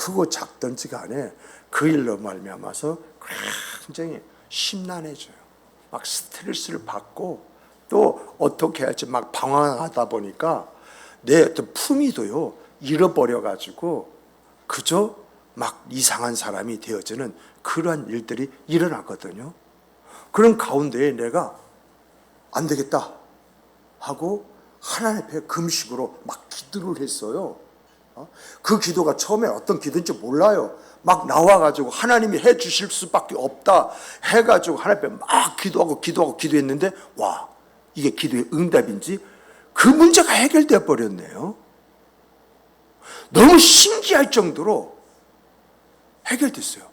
크고 작든지 간에 그 일로 말미암아서 굉장히 심란해져요. 막 스트레스를 받고 또 어떻게 할지 막 방황하다 보니까 내 어떤 품위도요 잃어버려가지고 그저 막 이상한 사람이 되어지는 그러한 일들이 일어나거든요. 그런 가운데에 내가 안 되겠다 하고 하나님 앞에 금식으로 막 기도를 했어요. 그 기도가 처음에 어떤 기도인지 몰라요. 막 나와가지고 하나님이 해주실 수밖에 없다 해가지고 하나님 앞에 막 기도했는데 와, 이게 기도의 응답인지 그 문제가 해결되어 버렸네요. 너무 신기할 정도로 해결됐어요.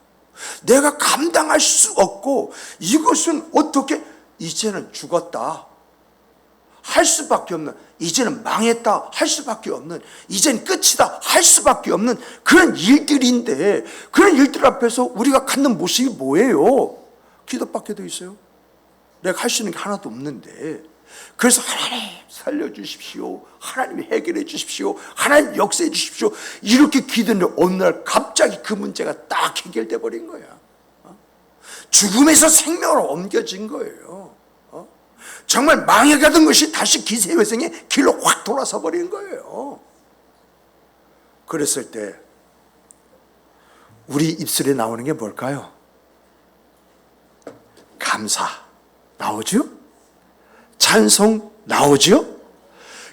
내가 감당할 수 없고 이것은 어떻게 이제는 죽었다 할 수밖에 없는, 이제는 망했다 할 수밖에 없는, 이제는 끝이다 할 수밖에 없는 그런 일들인데, 그런 일들 앞에서 우리가 갖는 모습이 뭐예요? 기도밖에 더 있어요. 내가 할 수 있는 게 하나도 없는데. 그래서 하나님 살려주십시오, 하나님 해결해 주십시오, 하나님 역사해 주십시오, 이렇게 기도했는데 어느 날 갑자기 그 문제가 딱 해결돼 버린 거야. 죽음에서 생명으로 옮겨진 거예요. 정말 망해가던 것이 다시 기세회생의 길로 확 돌아서 버린 거예요. 그랬을 때 우리 입술에 나오는 게 뭘까요? 감사 나오죠? 찬송 나오죠?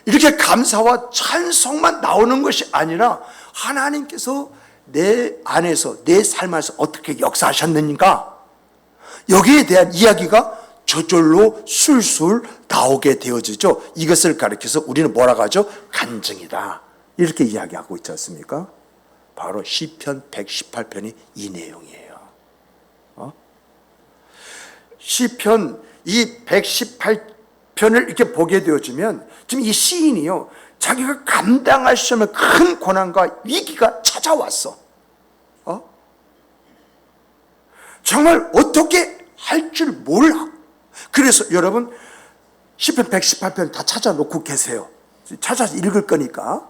이렇게 감사와 찬송만 나오는 것이 아니라 하나님께서 내 안에서, 내 삶 안에서 어떻게 역사하셨는가, 여기에 대한 이야기가 저절로 술술 나오게 되어지죠. 이것을 가리켜서 우리는 뭐라고 하죠? 간증이다, 이렇게 이야기하고 있지 않습니까? 바로 시편 118편이 이 내용이에요. 시편 이 118편을 이렇게 보게 되어지면 지금 이 시인이요, 자기가 감당할 수 없는 큰 고난과 위기가 찾아왔어. 정말 어떻게 할 줄 몰라. 그래서 여러분 시편 118편 다 찾아놓고 계세요. 찾아서 읽을 거니까.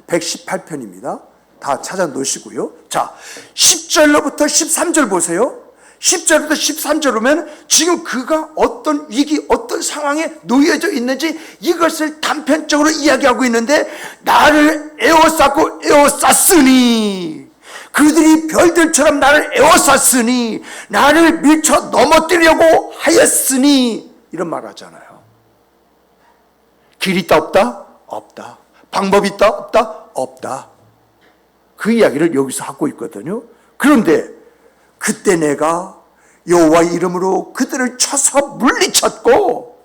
118편입니다. 다 찾아놓으시고요. 자, 10절로부터 13절 보세요. 10절부터 13절 오면 지금 그가 어떤 위기, 어떤 상황에 놓여져 있는지 이것을 단편적으로 이야기하고 있는데, 나를 에워쌌고 에워쌌으니, 그들이 별들처럼 나를 에워쌌으니, 나를 밀쳐 넘어뜨리려고 하였으니, 이런 말 하잖아요. 길이 있다 없다? 없다. 방법이 있다 없다? 없다. 그 이야기를 여기서 하고 있거든요. 그런데 그때 내가 여호와의 이름으로 그들을 쳐서 물리쳤고,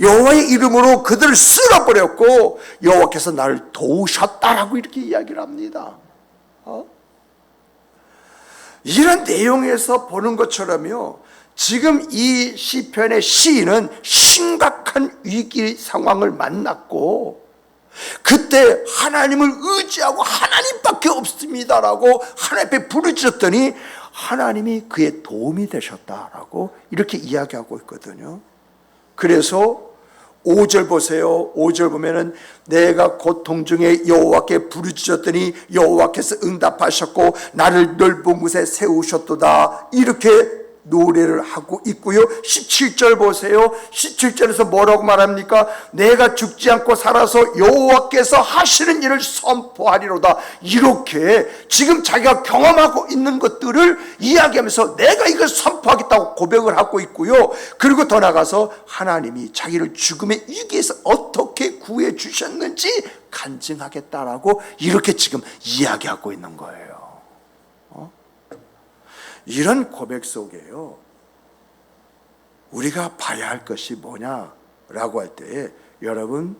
여호와의 이름으로 그들을 쓸어버렸고, 여호와께서 나를 도우셨다라고 이렇게 이야기를 합니다. 이런 내용에서 보는 것처럼요, 지금 이 시편의 시인은 심각한 위기 상황을 만났고, 그때 하나님을 의지하고 하나님밖에 없습니다라고 하나님 앞에 부르짖었더니 하나님이 그의 도움이 되셨다라고 이렇게 이야기하고 있거든요. 그래서 5절 보세요. 5절 보면은 내가 고통 중에 여호와께 부르짖었더니 여호와께서 응답하셨고 나를 넓은 곳에 세우셨도다, 이렇게 노래를 하고 있고요. 17절 보세요. 17절에서 뭐라고 말합니까? 내가 죽지 않고 살아서 여호와께서 하시는 일을 선포하리로다. 이렇게 지금 자기가 경험하고 있는 것들을 이야기하면서 내가 이걸 선포하겠다고 고백을 하고 있고요. 그리고 더 나아가서 하나님이 자기를 죽음의 위기에서 어떻게 구해 주셨는지 간증하겠다라고 이렇게 지금 이야기하고 있는 거예요. 이런 고백 속에요, 우리가 봐야 할 것이 뭐냐라고 할 때에, 여러분,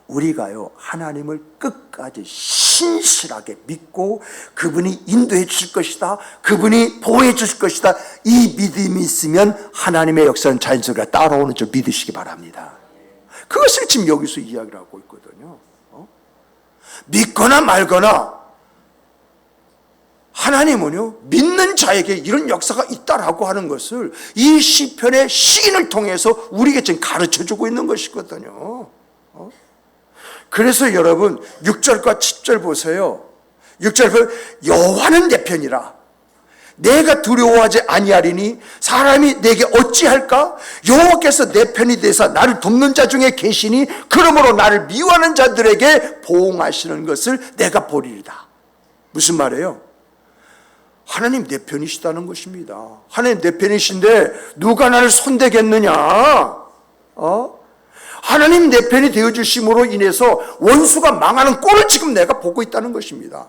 우리가요 하나님을 끝까지 신실하게 믿고 그분이 인도해 주실 것이다, 그분이 보호해 주실 것이다, 이 믿음이 있으면 하나님의 역사는 자연스럽게 따라오는 줄 믿으시기 바랍니다. 그것을 지금 여기서 이야기를 하고 있거든요. 믿거나 말거나 하나님은요 믿는 자에게 이런 역사가 있다라고 하는 것을 이 시편의 시인을 통해서 우리에게 지금 가르쳐주고 있는 것이거든요. 그래서 여러분 6절과 7절 보세요. 6절 여호와는 내 편이라 내가 두려워하지 아니하리니 사람이 내게 어찌할까? 여호와께서 내 편이 되사 나를 돕는 자 중에 계시니 그러므로 나를 미워하는 자들에게 보응하시는 것을 내가 보리이다. 무슨 말이에요? 하나님 내 편이시다는 것입니다. 하나님 내 편이신데 누가 나를 손대겠느냐? 하나님 내 편이 되어주심으로 인해서 원수가 망하는 꼴을 지금 내가 보고 있다는 것입니다.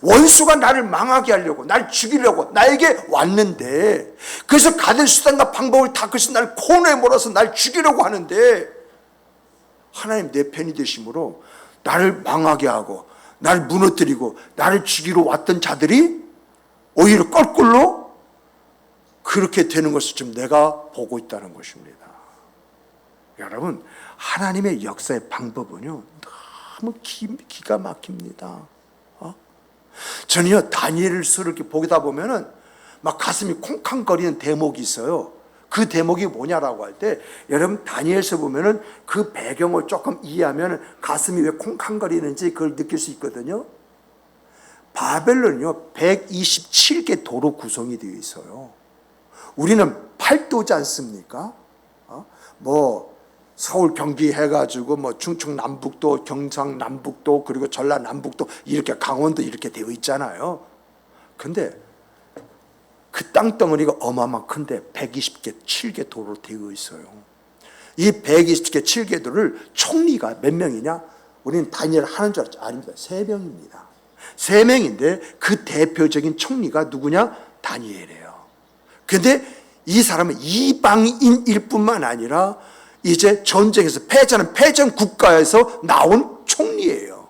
원수가 나를 망하게 하려고, 날 죽이려고 나에게 왔는데, 그래서 가진 수단과 방법을 다 그래서 날 코너에 몰아서 날 죽이려고 하는데, 하나님 내 편이 되심으로 나를 망하게 하고 나를 무너뜨리고 나를 죽이러 왔던 자들이 오히려 거꾸로 그렇게 되는 것을 지금 내가 보고 있다는 것입니다. 여러분, 하나님의 역사의 방법은요 너무 기가 막힙니다. 저는요 다니엘서를 이렇게 보다 보면은 막 가슴이 콩쾅거리는 대목이 있어요. 그 대목이 뭐냐라고 할 때, 여러분 다니엘서 보면은 그 배경을 조금 이해하면 가슴이 왜 콩쾅거리는지 그걸 느낄 수 있거든요. 바벨론은요 127개 도로 구성이 되어 있어요. 우리는 8도지 않습니까? 서울 경기 해가지고 충청 남북도, 경상 남북도, 그리고 전라 남북도, 이렇게 강원도 이렇게 되어 있잖아요. 근데 그 땅덩어리가 어마어마 큰데 120개, 7개 도로 되어 있어요. 이 120개, 7개 도를 총리가 몇 명이냐? 우리는 다니엘 하는 줄 알았죠. 아닙니다. 3명입니다. 3명인데 그 대표적인 총리가 누구냐? 다니엘이에요. 근데 이 사람은 이방인일 뿐만 아니라 이제 전쟁에서 패전한 패전 국가에서 나온 총리예요.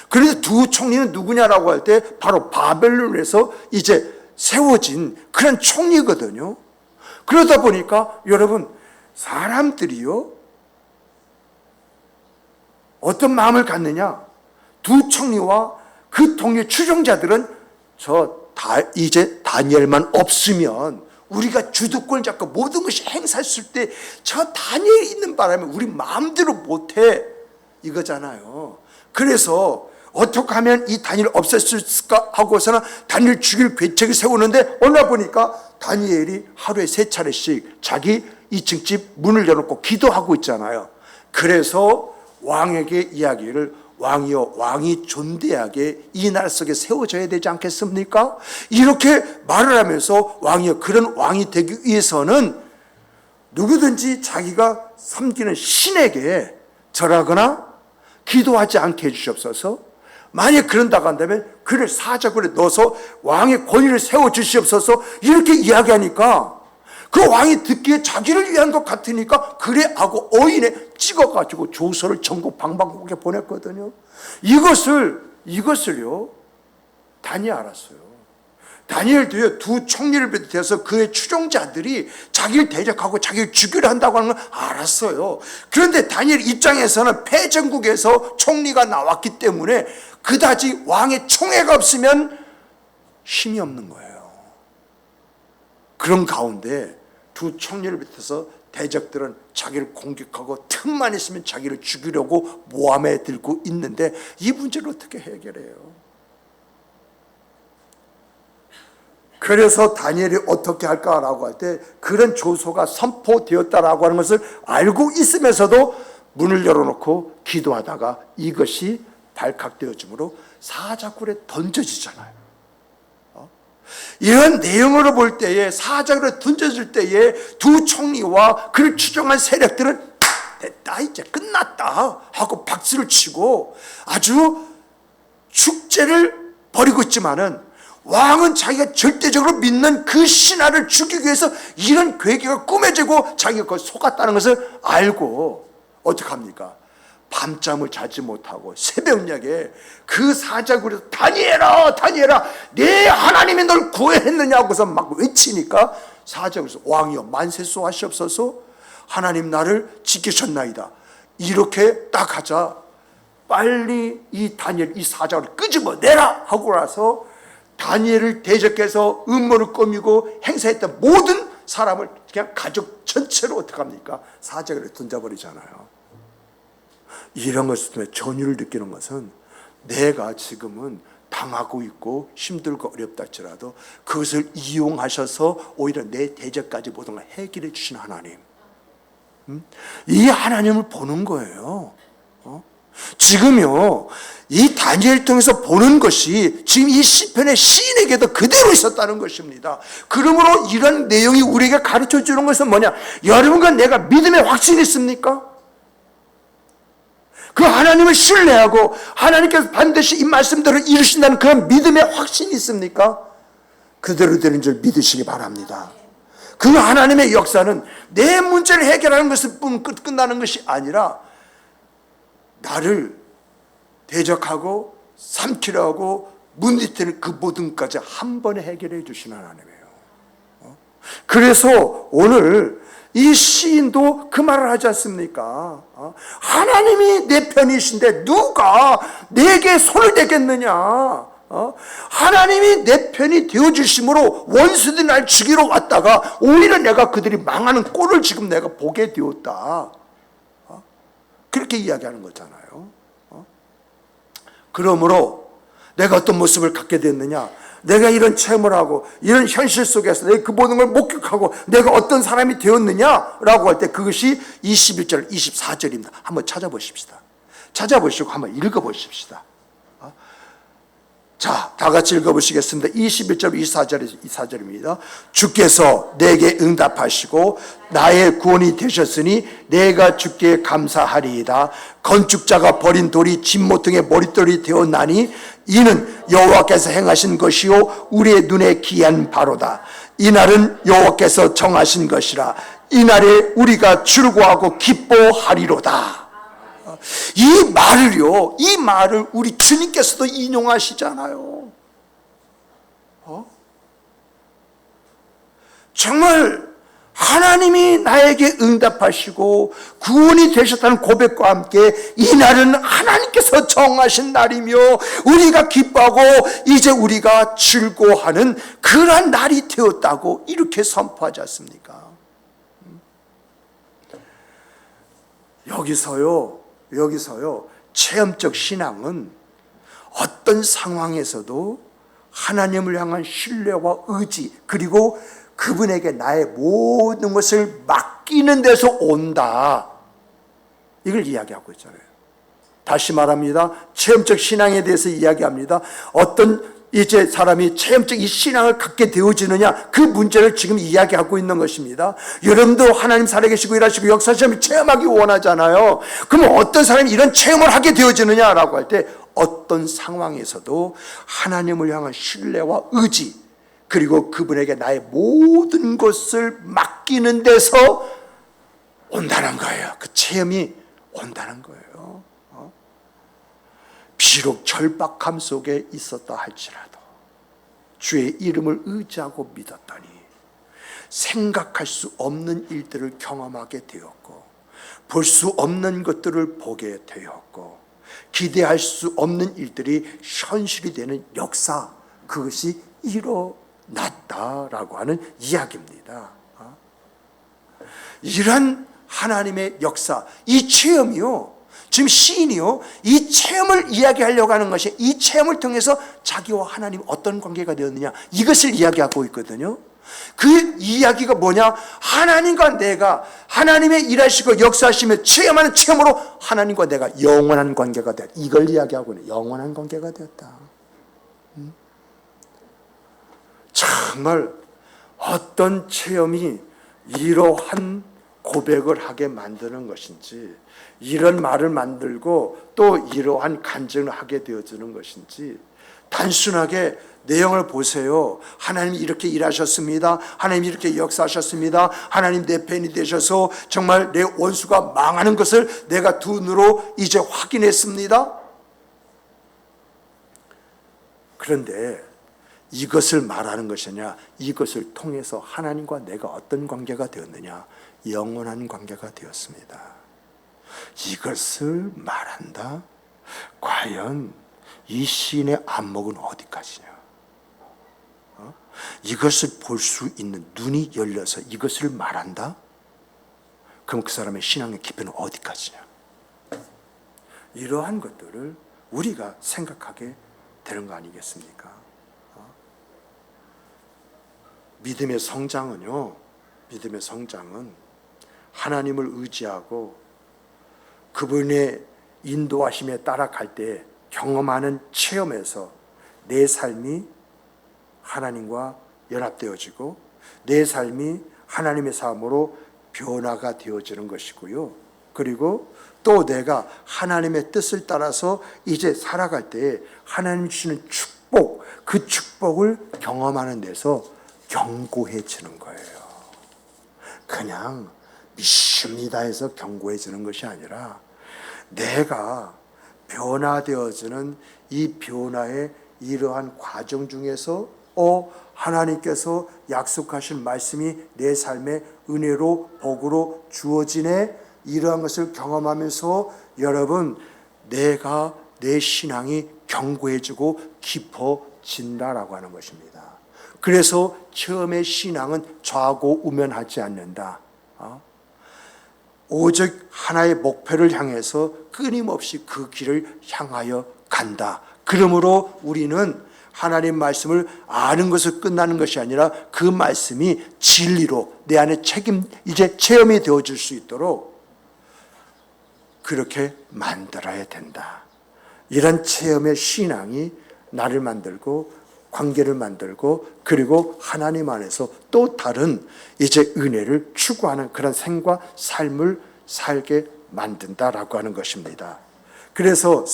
그런데 두 총리는 누구냐라고 할 때 바로 바벨론에서 이제 세워진 그런 총리거든요. 그러다 보니까 여러분, 사람들이요 어떤 마음을 갖느냐? 두 총리와 그 통일 추종자들은 이제 다니엘만 없으면 우리가 주도권을 잡고 모든 것이 행사했을 때 저 다니엘이 있는 바람에 우리 마음대로 못해 이거잖아요. 그래서 어떻게 하면 이 다니엘을 없앨 수 있을까 하고서는 다니엘 죽일 계책을 세우는데, 어느 날 보니까 다니엘이 하루에 3차례씩 자기 2층 집 문을 열어놓고 기도하고 있잖아요. 그래서 왕에게 이야기를, 왕이여, 왕이 존대하게 이 나라 속에 세워져야 되지 않겠습니까? 이렇게 말을 하면서 왕이여, 그런 왕이 되기 위해서는 누구든지 자기가 섬기는 신에게 절하거나 기도하지 않게 해주시옵소서. 만약 그런다고 한다면 그를 사적으로 넣어서 왕의 권위를 세워주시옵소서. 이렇게 이야기하니까 그 왕이 듣기에 자기를 위한 것 같으니까 그래 하고 어인에 찍어가지고 조서를 전국 방방곡곡에 보냈거든요. 이것을요 다니엘 알았어요. 다니엘도요 두 총리를 비롯해서 그의 추종자들이 자기를 대적하고 자기를 죽이려 한다고 하는 걸 알았어요. 그런데 다니엘 입장에서는 패전국에서 총리가 나왔기 때문에 그다지 왕의 총애가 없으면 힘이 없는 거예요. 그런 가운데 두 총리를 비롯해서 대적들은 자기를 공격하고 틈만 있으면 자기를 죽이려고 모함에 들고 있는데 이 문제를 어떻게 해결해요? 그래서 다니엘이 어떻게 할까라고 할 때 그런 조서가 선포되었다라고 하는 것을 알고 있으면서도 문을 열어놓고 기도하다가 이것이 발각되어지므로 사자굴에 던져지잖아요. 이런 내용으로 볼 때에, 사자굴에 던져질 때에 두 총리와 그를 추종한 세력들은 됐다, 이제 끝났다 하고 박수를 치고 아주 축제를 벌이고 있지만은, 왕은 자기가 절대적으로 믿는 그 신하를 죽이기 위해서 이런 계획이 꾸며지고 자기가 그걸 속았다는 것을 알고 어떻게 합니까? 밤잠을 자지 못하고 새벽녘에 그 사자굴에서 다니엘아, 다니엘아, 내 하나님이 널 구해했느냐고서 막 외치니까 사자굴에서 왕이여 만세수하시옵소서, 하나님 나를 지키셨나이다. 이렇게 딱 하자 빨리 이 다니엘, 이 사자굴을 끄집어내라 하고 나서 다니엘을 대적해서 음모를 꾸미고 행사했던 모든 사람을 그냥 가족 전체로 어떻게 합니까? 사자굴에 던져버리잖아요. 이런 것을 통해 전율을 느끼는 것은 내가 지금은 당하고 있고 힘들고 어렵다 할지라도 그것을 이용하셔서 오히려 내 대적까지 모든 걸 해결해 주신 하나님, 이 하나님을 보는 거예요. 지금요, 이 다니엘 통해서 보는 것이 지금 이 시편의 시인에게도 그대로 있었다는 것입니다. 그러므로 이런 내용이 우리에게 가르쳐 주는 것은 뭐냐? 여러분과 내가 믿음의 확신이 있습니까? 그 하나님을 신뢰하고 하나님께서 반드시 이 말씀대로 이루신다는 그런 믿음의 확신이 있습니까? 그대로 되는 줄 믿으시기 바랍니다. 그 하나님의 역사는 내 문제를 해결하는 것을 뿐 끝나는 것이 아니라 나를 대적하고 삼키려 하고 문지르는 그 모든 것까지 한 번에 해결해 주시는 하나님이에요. 그래서 오늘 이 시인도 그 말을 하지 않습니까? 하나님이 내 편이신데 누가 내게 손을 대겠느냐? 하나님이 내 편이 되어주심으로 원수들이 날 죽이러 왔다가 오히려 내가 그들이 망하는 꼴을 지금 내가 보게 되었다. 그렇게 이야기하는 거잖아요. 그러므로 내가 어떤 모습을 갖게 됐느냐? 내가 이런 체험을 하고 이런 현실 속에서 내가 그 모든 걸 목격하고 내가 어떤 사람이 되었느냐라고 할 때 그것이 21절, 24절입니다. 한번 찾아보십시다. 찾아보시고 한번 읽어보십시다. 자, 다 같이 읽어보시겠습니다. 21절, 24절입니다. 주께서 내게 응답하시고 나의 구원이 되셨으니 내가 주께 감사하리이다. 건축자가 버린 돌이 진모퉁의 머릿돌이 되었나니 이는 여호와께서 행하신 것이요 우리의 눈에 기이한 바로다. 이날은 여호와께서 정하신 것이라. 이날에 우리가 즐거워하고 기뻐하리로다. 이 말을 우리 주님께서도 인용하시잖아요. 정말 하나님이 나에게 응답하시고 구원이 되셨다는 고백과 함께 이날은 하나님께서 정하신 날이며 우리가 기뻐하고 이제 우리가 즐거워하는 그러한 날이 되었다고 이렇게 선포하지 않습니까? 여기서요 체험적 신앙은 어떤 상황에서도 하나님을 향한 신뢰와 의지 그리고 그분에게 나의 모든 것을 맡기는 데서 온다. 이걸 이야기하고 있잖아요. 다시 말합니다. 체험적 신앙에 대해서 이야기합니다. 어떤 이제 사람이 체험적 이 신앙을 갖게 되어지느냐 그 문제를 지금 이야기하고 있는 것입니다. 여러분도 하나님 살아계시고 일하시고 역사시험을 체험하기 원하잖아요. 그러면 어떤 사람이 이런 체험을 하게 되어지느냐라고 할 때 어떤 상황에서도 하나님을 향한 신뢰와 의지 그리고 그분에게 나의 모든 것을 맡기는 데서 온다는 거예요. 그 체험이 온다는 거예요. 비록 절박함 속에 있었다 할지라도 주의 이름을 의지하고 믿었더니 생각할 수 없는 일들을 경험하게 되었고 볼 수 없는 것들을 보게 되었고 기대할 수 없는 일들이 현실이 되는 역사 그것이 일어났다라고 하는 이야기입니다. 이런 하나님의 역사 이 체험이요 지금 시인이요 이 체험을 이야기하려고 하는 것이 이 체험을 통해서 자기와 하나님 어떤 관계가 되었느냐 이것을 이야기하고 있거든요. 그 이야기가 뭐냐? 하나님과 내가 하나님의 일하시고 역사하시며 체험하는 체험으로 하나님과 내가 영원한 관계가 되었다. 이걸 이야기하고 있는 영원한 관계가 되었다. 정말 어떤 체험이 이러한 고백을 하게 만드는 것인지 이런 말을 만들고 또 이러한 간증을 하게 되어지는 것인지 단순하게 내용을 보세요. 하나님이 이렇게 일하셨습니다. 하나님이 이렇게 역사하셨습니다. 하나님 내 편이 되셔서 정말 내 원수가 망하는 것을 내가 두 눈으로 이제 확인했습니다. 그런데 이것을 말하는 것이냐 이것을 통해서 하나님과 내가 어떤 관계가 되었느냐 영원한 관계가 되었습니다. 이것을 말한다? 과연 이 시인의 안목은 어디까지냐? 이것을 볼 수 있는 눈이 열려서 이것을 말한다? 그럼 그 사람의 신앙의 깊이는 어디까지냐? 이러한 것들을 우리가 생각하게 되는 거 아니겠습니까? 믿음의 성장은요, 믿음의 성장은 하나님을 의지하고 그분의 인도하심에 따라갈 때 경험하는 체험에서 내 삶이 하나님과 연합되어지고 내 삶이 하나님의 삶으로 변화가 되어지는 것이고요. 그리고 또 내가 하나님의 뜻을 따라서 이제 살아갈 때 하나님 주시는 축복, 그 축복을 경험하는 데서 견고해지는 거예요. 그냥 믿습니다 해서 견고해지는 것이 아니라 내가 변화되어지는 이 변화의 이러한 과정 중에서 하나님께서 약속하신 말씀이 내 삶의 은혜로 복으로 주어지네, 이러한 것을 경험하면서 여러분 내가 내 신앙이 견고해지고 깊어진다라고 하는 것입니다. 그래서 처음에 신앙은 좌고우면하지 않는다. 오직 하나의 목표를 향해서 끊임없이 그 길을 향하여 간다. 그러므로 우리는 하나님 말씀을 아는 것을 끝나는 것이 아니라 그 말씀이 진리로 내 안에 이제 체험이 되어질 수 있도록 그렇게 만들어야 된다. 이런 체험의 신앙이 나를 만들고 관계를 만들고 그리고 하나님 안에서 또 다른 이제 은혜를 추구하는 그런 생과 삶을 살게 만든다라고 하는 것입니다. 그래서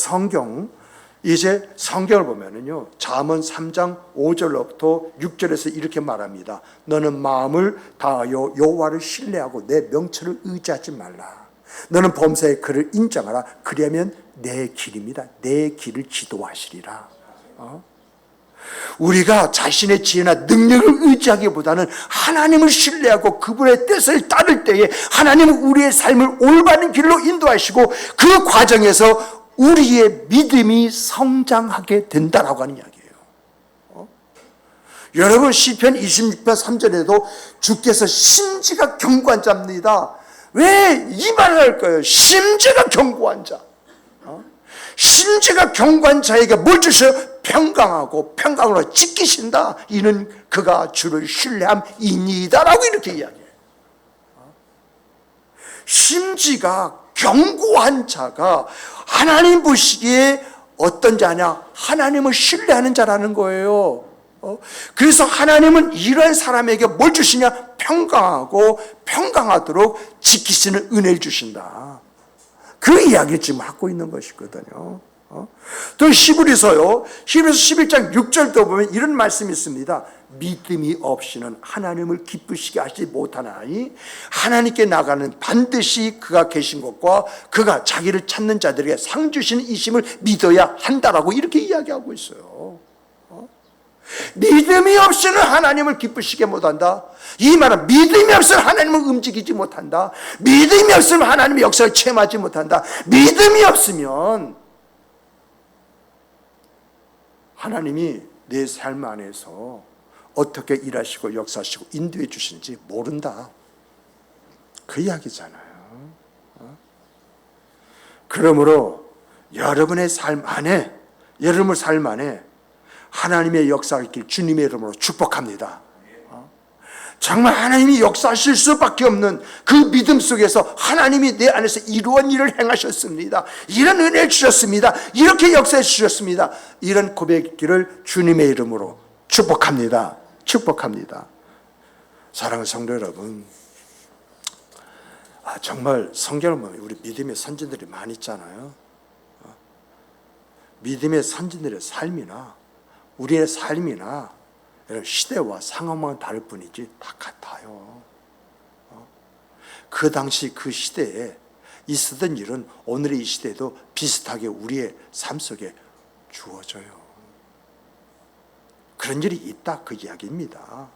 이제 성경을 보면은요, 잠언 3장 5절로부터 6절에서 이렇게 말합니다. 너는 마음을 다하여 여호와를 신뢰하고 내 명철을 의지하지 말라. 너는 범사의 그를 인정하라. 그리하면 내 길입니다. 내 길을 지도하시리라. 우리가 자신의 지혜나 능력을 의지하기보다는 하나님을 신뢰하고 그분의 뜻을 따를 때에 하나님은 우리의 삶을 올바른 길로 인도하시고 그 과정에서 우리의 믿음이 성장하게 된다라고 하는 이야기예요. 여러분 시편 26편 3절에도 주께서 심지가 견고한 자입니다. 왜 이 말을 할까요? 심지가 견고한 자. 심지가 견고한 자에게 뭘 주셔요? 평강하고 평강으로 지키신다. 이는 그가 주를 신뢰함이니이다라고 이렇게 이야기해요. 심지가 견고한 자가 하나님 보시기에 어떤 자냐? 하나님을 신뢰하는 자라는 거예요. 그래서 하나님은 이런 사람에게 뭘 주시냐? 평강하고 평강하도록 지키시는 은혜를 주신다. 그 이야기를 지금 하고 있는 것이거든요. 또 히브리서 11장 6절도 보면 이런 말씀이 있습니다. 믿음이 없이는 하나님을 기쁘시게 하지 못하나니 하나님께 나가는 반드시 그가 계신 것과 그가 자기를 찾는 자들에게 상 주시는 이심을 믿어야 한다라고 이렇게 이야기하고 있어요. 믿음이 없이는 하나님을 기쁘시게 못한다. 이 말은 믿음이 없으면 하나님을 움직이지 못한다. 믿음이 없으면 하나님의 역사를 체험하지 못한다. 믿음이 없으면 하나님이 내 삶 안에서 어떻게 일하시고 역사하시고 인도해 주시는지 모른다. 그 이야기잖아요. 그러므로 여러분의 삶 안에 하나님의 역사가 있길 주님의 이름으로 축복합니다. 정말 하나님이 역사하실 수밖에 없는 그 믿음 속에서 하나님이 내 안에서 이루한 일을 행하셨습니다. 이런 은혜를 주셨습니다. 이렇게 역사해 주셨습니다. 이런 고백이 있기를 주님의 이름으로 축복합니다. 축복합니다. 사랑하는 성도 여러분, 정말 성경을 보면 우리 믿음의 선진들이 많이 있잖아요. 믿음의 선진들의 삶이나 우리의 삶이나 시대와 상황만 다를 뿐이지 다 같아요. 그 당시 그 시대에 있었던 일은 오늘의 이 시대에도 비슷하게 우리의 삶 속에 주어져요. 그런 일이 있다 그 이야기입니다.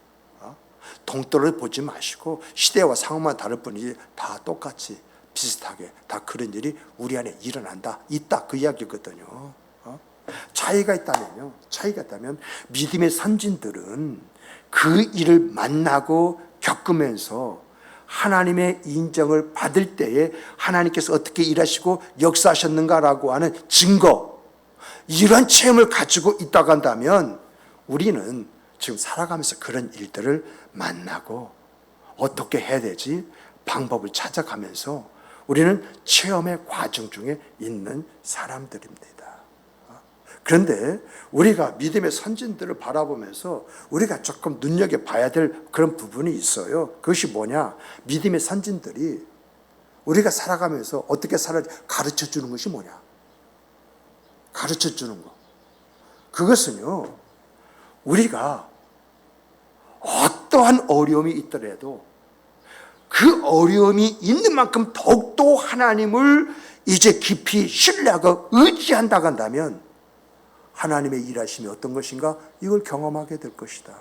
동떨어져 보지 마시고 시대와 상황만 다를 뿐이지 다 똑같이 비슷하게 다 그런 일이 우리 안에 일어난다 있다 그 이야기거든요. 차이가 있다면 믿음의 선진들은 그 일을 만나고 겪으면서 하나님의 인정을 받을 때에 하나님께서 어떻게 일하시고 역사하셨는가라고 하는 증거, 이러한 체험을 가지고 있다고 한다면 우리는 지금 살아가면서 그런 일들을 만나고 어떻게 해야 되지? 방법을 찾아가면서 우리는 체험의 과정 중에 있는 사람들입니다. 그런데 우리가 믿음의 선진들을 바라보면서 우리가 조금 눈여겨봐야 될 그런 부분이 있어요. 그것이 뭐냐? 믿음의 선진들이 우리가 살아가면서 어떻게 살아야 가르쳐 주는 것이 뭐냐? 가르쳐 주는 거. 그것은요, 우리가 어떠한 어려움이 있더라도 그 어려움이 있는 만큼 더욱더 하나님을 이제 깊이 신뢰하고 의지한다고 한다면 하나님의 일하심이 어떤 것인가? 이걸 경험하게 될 것이다.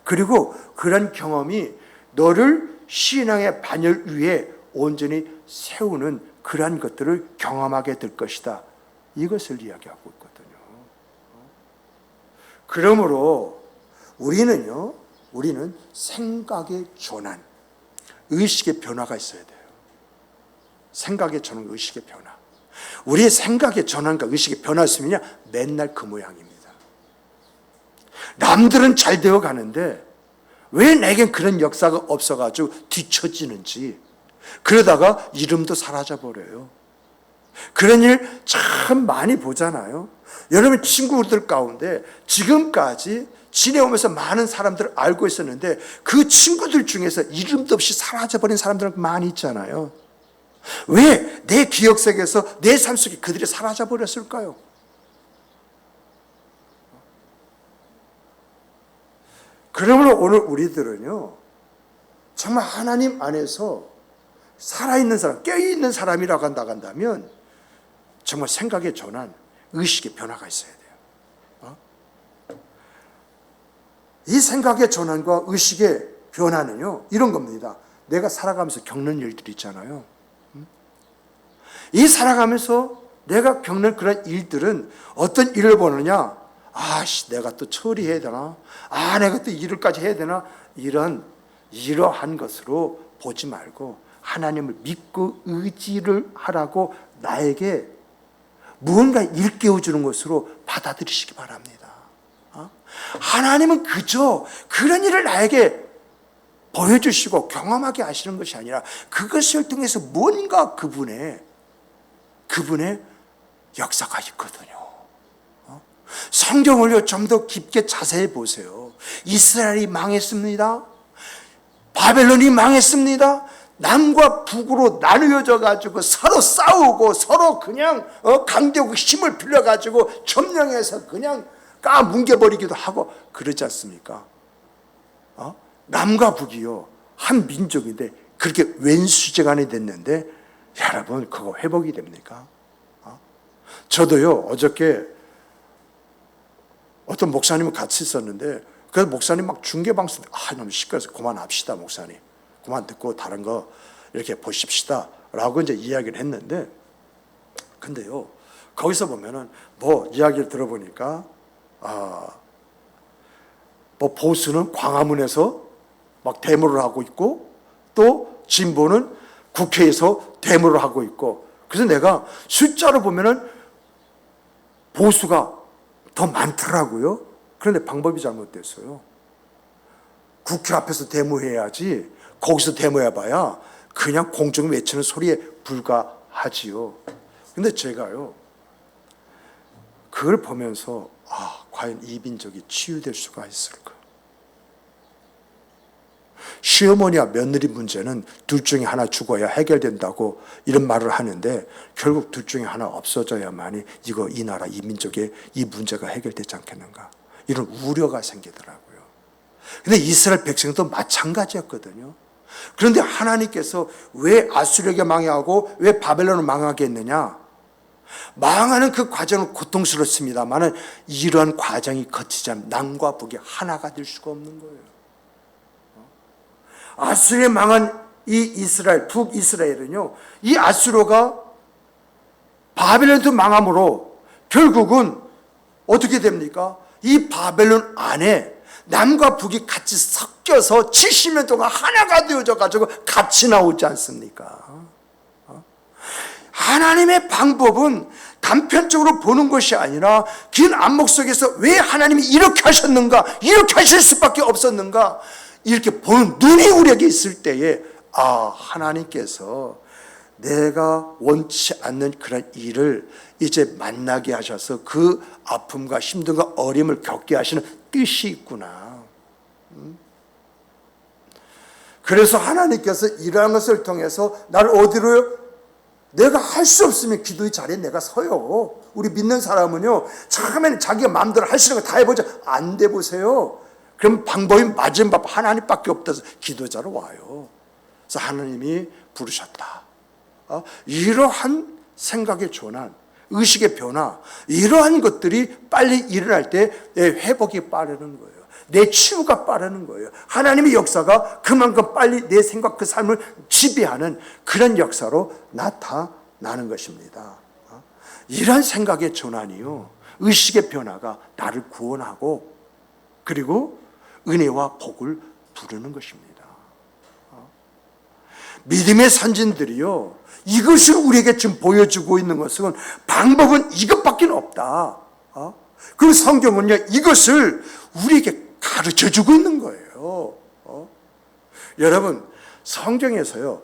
그리고 그런 경험이 너를 신앙의 반열 위에 온전히 세우는 그러한 것들을 경험하게 될 것이다. 이것을 이야기하고 있거든요. 그러므로 우리는 생각의 전환, 의식의 변화가 있어야 돼요. 생각의 전환, 의식의 변화. 우리의 생각의 전환과 의식의 변화가 있으면요, 맨날 그 모양입니다. 남들은 잘 되어 가는데 왜 내겐 그런 역사가 없어가지고 뒤처지는지, 그러다가 이름도 사라져버려요. 그런 일 참 많이 보잖아요. 여러분 친구들 가운데 지금까지 지내오면서 많은 사람들을 알고 있었는데 그 친구들 중에서 이름도 없이 사라져버린 사람들은 많이 있잖아요. 왜 내 기억 속에서 내 삶 속에 그들이 사라져버렸을까요? 그러므로 오늘 우리들은요, 정말 하나님 안에서 살아있는 사람, 깨어있는 사람이라고 한다면 정말 생각의 전환, 의식의 변화가 있어야 돼요. 이 생각의 전환과 의식의 변화는요, 이런 겁니다. 내가 살아가면서 겪는 일들이 있잖아요. 이 살아가면서 내가 겪는 그런 일들은 어떤 일을 보느냐? 내가 또 처리해야 되나? 내가 또 일을까지 해야 되나? 이러한 것으로 보지 말고 하나님을 믿고 의지를 하라고 나에게 무언가 일깨워주는 것으로 받아들이시기 바랍니다. 하나님은 그저 그런 일을 나에게 보여주시고 경험하게 하시는 것이 아니라 그것을 통해서 뭔가 그분의 역사가 있거든요. 성경을요, 좀 더 깊게 자세히 보세요. 이스라엘이 망했습니다. 바벨론이 망했습니다. 남과 북으로 나누어져 가지고 서로 싸우고 서로 그냥 강대국 힘을 빌려 가지고 점령해서 그냥 까뭉개버리기도 하고 그러지 않습니까? 남과 북이요, 한 민족인데 그렇게 왼수제간이 됐는데 여러분 그거 회복이 됩니까? 저도요, 어저께 어떤 목사님은 같이 있었는데 그 목사님 막 중계방송 너무 시끄러워서 그만합시다, 목사님. 그만 듣고 다른 거 이렇게 보십시다 라고 이제 이야기를 했는데, 근데요, 거기서 보면은 이야기를 들어보니까 보수는 광화문에서 막 데모를 하고 있고 또 진보는 국회에서 데모를 하고 있고, 그래서 내가 숫자로 보면은 보수가 더 많더라고요. 그런데 방법이 잘못됐어요. 국회 앞에서 데모해야지 거기서 데모해봐야 그냥 공중 외치는 소리에 불과하지요. 근데 제가요, 그걸 보면서 과연 이 민족이 치유될 수가 있을까? 시어머니와 며느리 문제는 둘 중에 하나 죽어야 해결된다고 이런 말을 하는데 결국 둘 중에 하나 없어져야만이 이 나라, 이 민족의 이 문제가 해결되지 않겠는가, 이런 우려가 생기더라고요. 근데 이스라엘 백성도 마찬가지였거든요. 그런데 하나님께서 왜 아수르에게 망하고 왜 바벨론을 망하게 했느냐? 망하는 그 과정은 고통스럽습니다만 이러한 과정이 거치지 않으면 남과 북이 하나가 될 수가 없는 거예요. 아수르에 망한 이 이스라엘, 북이스라엘은요, 이 아수르가 바벨론도 망함으로 결국은 어떻게 됩니까? 이 바벨론 안에 남과 북이 같이 섞여서 70년 동안 하나가 되어져 가지고 같이 나오지 않습니까? 하나님의 방법은 단편적으로 보는 것이 아니라 긴 안목 속에서 왜 하나님이 이렇게 하셨는가, 이렇게 하실 수밖에 없었는가, 이렇게 보는 눈이 우리에게 있을 때에 하나님께서 내가 원치 않는 그런 일을 이제 만나게 하셔서 그 아픔과 힘듦과 어려움을 겪게 하시는 뜻이 있구나. 그래서 하나님께서 이러한 것을 통해서 나를 어디로요? 내가 할 수 없으면 기도의 자리에 내가 서요. 우리 믿는 사람은요, 처음에는 자기가 마음대로 할 수 있는 거 다 해보자. 안 돼 보세요. 그럼 방법이 맞은 법 하나님밖에 없다서 기도자로 와요. 그래서 하나님이 부르셨다. 이러한 생각의 전환, 의식의 변화, 이러한 것들이 빨리 일어날 때 내 회복이 빠르는 거예요. 내 치유가 빠르는 거예요. 하나님의 역사가 그만큼 빨리 내 생각, 그 삶을 지배하는 그런 역사로 나타나는 것입니다. 이런 생각의 전환이요, 의식의 변화가 나를 구원하고 그리고 은혜와 복을 부르는 것입니다. 믿음의 선진들이요, 이것을 우리에게 지금 보여주고 있는 것은 방법은 이것밖에 없다. 그 성경은요, 이것을 우리에게 가르쳐주고 있는 거예요. 여러분, 성경에서요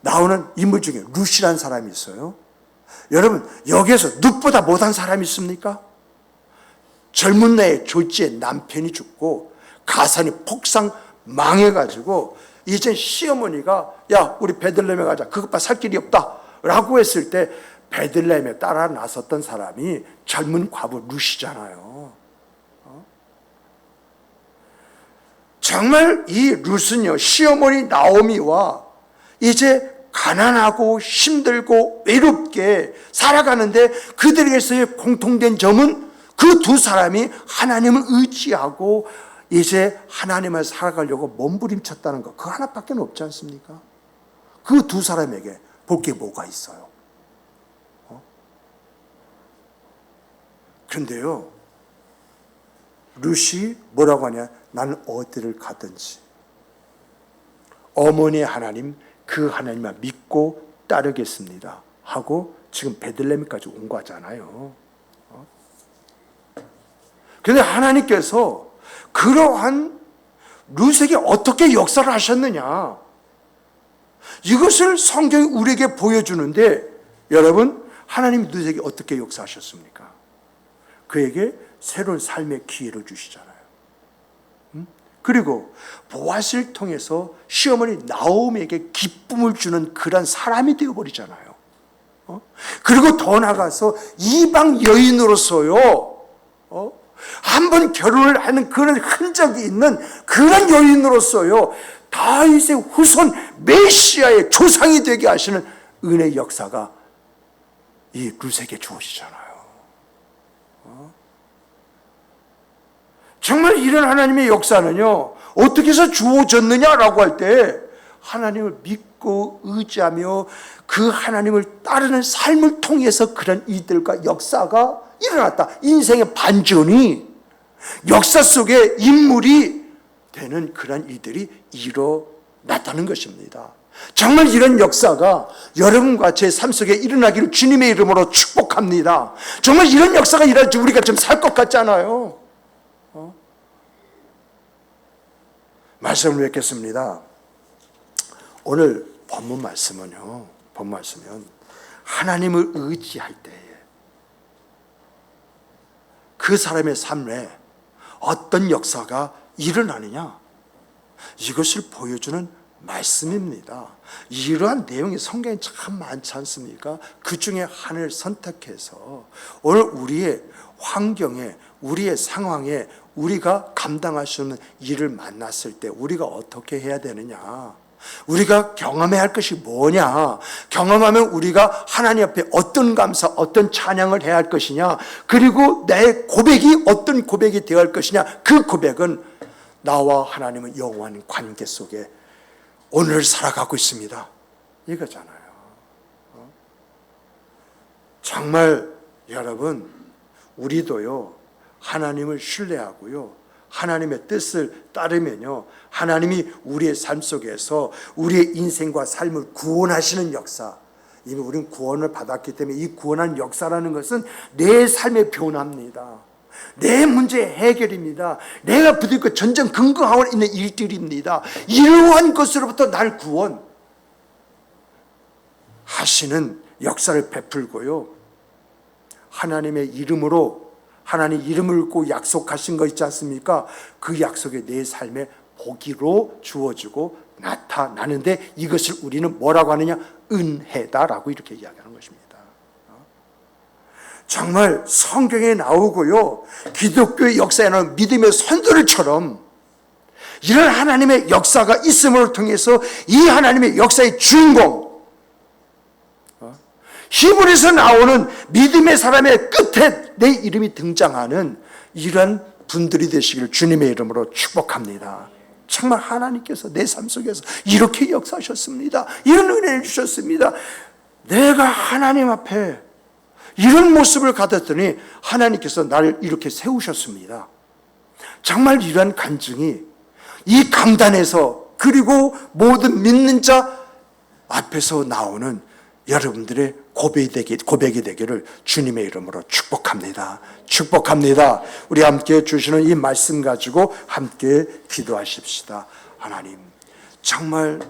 나오는 인물 중에 룻이라는 사람이 있어요. 여러분, 여기에서 룻보다 못한 사람이 있습니까? 젊은 나이에 졸지에 남편이 죽고 가산이 폭삭 망해가지고 이제 시어머니가 야, 우리 베들레헴에 가자, 그것봐 살 길이 없다 라고 했을 때 베들레헴에 따라 나섰던 사람이 젊은 과부 룻이잖아요. 정말 이 룻은요, 시어머니 나오미와 이제 가난하고 힘들고 외롭게 살아가는데 그들에게서의 공통된 점은 그 두 사람이 하나님을 의지하고 이제 하나님을 살아가려고 몸부림쳤다는 것, 그 하나밖에 없지 않습니까? 그 두 사람에게 볼 게 뭐가 있어요? 그런데요, 룻이 뭐라고 하냐? 나는 어디를 가든지 어머니의 하나님, 그 하나님만 믿고 따르겠습니다 하고 지금 베들레헴까지 온 거잖아요. 그런데 하나님께서 그러한 룻에게 어떻게 역사를 하셨느냐, 이것을 성경이 우리에게 보여주는데, 여러분, 하나님이 룻에게 어떻게 역사하셨습니까? 그에게 새로운 삶의 기회를 주시잖아요. 그리고 보아스를 통해서 시어머니 나오미에게 기쁨을 주는 그런 사람이 되어버리잖아요. 그리고 더 나가서 이방 여인으로서요, 한번 결혼을 하는 그런 흔적이 있는 그런 여인으로서요, 다윗의 후손 메시아의 조상이 되게 하시는 은혜의 역사가 이 룻에게 주어지잖아요. 정말 이런 하나님의 역사는요, 어떻게 해서 주어졌느냐라고 할 때 하나님을 믿고 의지하며 그 하나님을 따르는 삶을 통해서 그런 이들과 역사가 일어났다. 인생의 반전이 역사 속에 인물이 되는 그런 이들이 일어났다는 것입니다. 정말 이런 역사가 여러분과 제 삶 속에 일어나기를 주님의 이름으로 축복합니다. 정말 이런 역사가 일어날지 우리가 좀 살 것 같지 않아요? 말씀을 뵙겠습니다. 오늘 본문 말씀은요, 하나님을 의지할 때에 그 사람의 삶에 어떤 역사가 일어나느냐, 이것을 보여주는 말씀입니다. 이러한 내용이 성경에 참 많지 않습니까? 그 중에 하나를 선택해서 오늘 우리의 환경에, 우리의 상황에 우리가 감당할 수 없는 일을 만났을 때 우리가 어떻게 해야 되느냐, 우리가 경험해야 할 것이 뭐냐, 경험하면 우리가 하나님 앞에 어떤 감사, 어떤 찬양을 해야 할 것이냐, 그리고 내 고백이 어떤 고백이 되어야 할 것이냐, 그 고백은 나와 하나님은 영원한 관계 속에 오늘을 살아가고 있습니다, 이거잖아요. 정말 여러분, 우리도요 하나님을 신뢰하고요, 하나님의 뜻을 따르면요, 하나님이 우리의 삶 속에서 우리의 인생과 삶을 구원하시는 역사, 이미 우리는 구원을 받았기 때문에 이 구원한 역사라는 것은 내 삶의 변화입니다. 내 문제의 해결입니다. 내가 부딪혀 전쟁 근거하고 있는 일들입니다. 이러한 것으로부터 날 구원하시는 역사를 베풀고요. 하나님의 이름으로 하나님 이름을 꼭 약속하신 거 있지 않습니까? 그 약속이 내 삶의 복이로 주어지고 나타나는데 이것을 우리는 뭐라고 하느냐? 은혜다라고 이렇게 이야기하는 것입니다. 정말 성경에 나오고요. 기독교의 역사에 나오는 믿음의 선도들처럼 이런 하나님의 역사가 있음을 통해서 이 하나님의 역사의 주인공 히브리서 나오는 믿음의 사람의 끝에 내 이름이 등장하는 이런 분들이 되시기를 주님의 이름으로 축복합니다. 정말 하나님께서 내 삶 속에서 이렇게 역사하셨습니다. 이런 은혜를 주셨습니다. 내가 하나님 앞에 이런 모습을 가졌더니 하나님께서 나를 이렇게 세우셨습니다. 정말 이러한 간증이 이 강단에서 그리고 모든 믿는 자 앞에서 나오는 여러분들의 고백이 되기를 주님의 이름으로 축복합니다. 축복합니다. 우리 함께 주시는 이 말씀 가지고 함께 기도하십시다. 하나님, 정말